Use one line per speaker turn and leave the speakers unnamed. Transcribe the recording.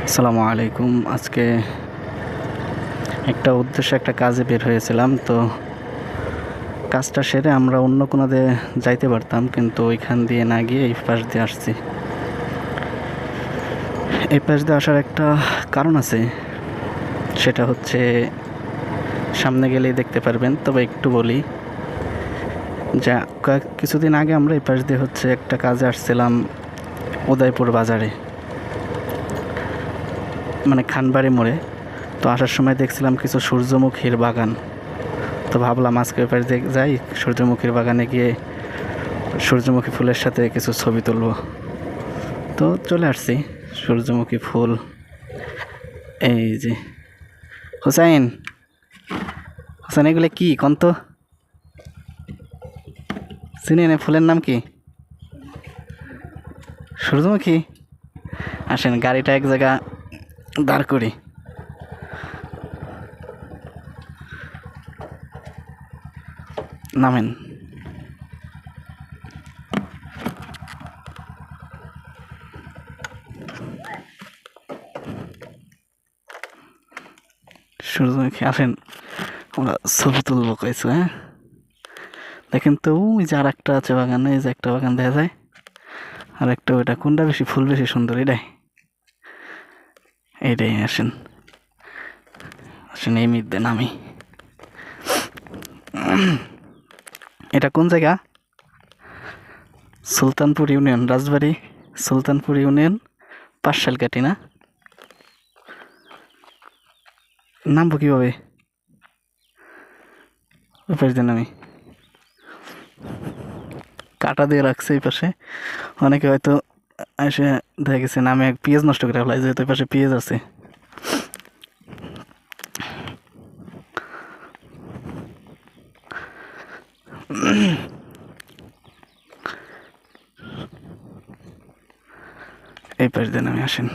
আসসালামু আলাইকুম। আজকে একটা উদ্দেশ্যে একটা কাজে বের হয়েছিলাম, তো কাজটা সেরে আমরা অন্য কোনো দিয়ে যাইতে পারতাম, কিন্তু ওইখান দিয়ে না গিয়ে এই পাশ দিয়ে আসছি। এই পাশ দিয়ে আসার একটা কারণ আছে, সেটা হচ্ছে সামনে গেলেই দেখতে পারবেন। তবে একটু বলি, যা কিছুদিন আগে আমরা এই পাশ দিয়ে একটা কাজে আসছিলাম উদয়পুর বাজারে, মানে খানবাড়ি মোড়ে। তো আসার সময় দেখছিলাম কিছু সূর্যমুখীর বাগান, তো ভাবলাম আজকে ওই পাশ দিয়ে যাই, সূর্যমুখীর বাগানে গিয়ে সূর্যমুখী ফুলের সাথে কিছু ছবি তুলব। তো চলে আসছি সূর্যমুখী ফুল। এই যে হোসাইন, হোসেন এগুলো কি কন তো, চিনেন ফুলের নাম কি? সূর্যমুখী। আসেন গাড়িটা এক জায়গা দাঁড় করি। নামেন। সূর্যমুখী, আসেন আমরা ছবি তুলবো কইছো। হ্যাঁ দেখেন তো, ওই যে আর একটা আছে বাগানে, এই যে একটা বাগান দেখা যায়, আর একটা ওইটা কোনটা বেশি ফুল বেশি সুন্দর? এটাই, এইটাই। আসেন আসেন, এই মিদ্দে নামি। এটা কোন জায়গা? সুলতানপুর ইউনিয়ন, রাজবাড়ি সুলতানপুর ইউনিয়ন, পাঁচশালকাঠি না? নামবো কীভাবে? ওই পাশ দিয়ে নামি, কাটা দিয়ে রাখছে এই পাশে। অনেকে হয়তো এসে দেখা গেছে নামে পেঁয়াজ নষ্ট করে ফেলাই, যেহেতু এই পাশে পেঁয়াজ আছে। এই পাশ দিয়ে নামে, আসেন।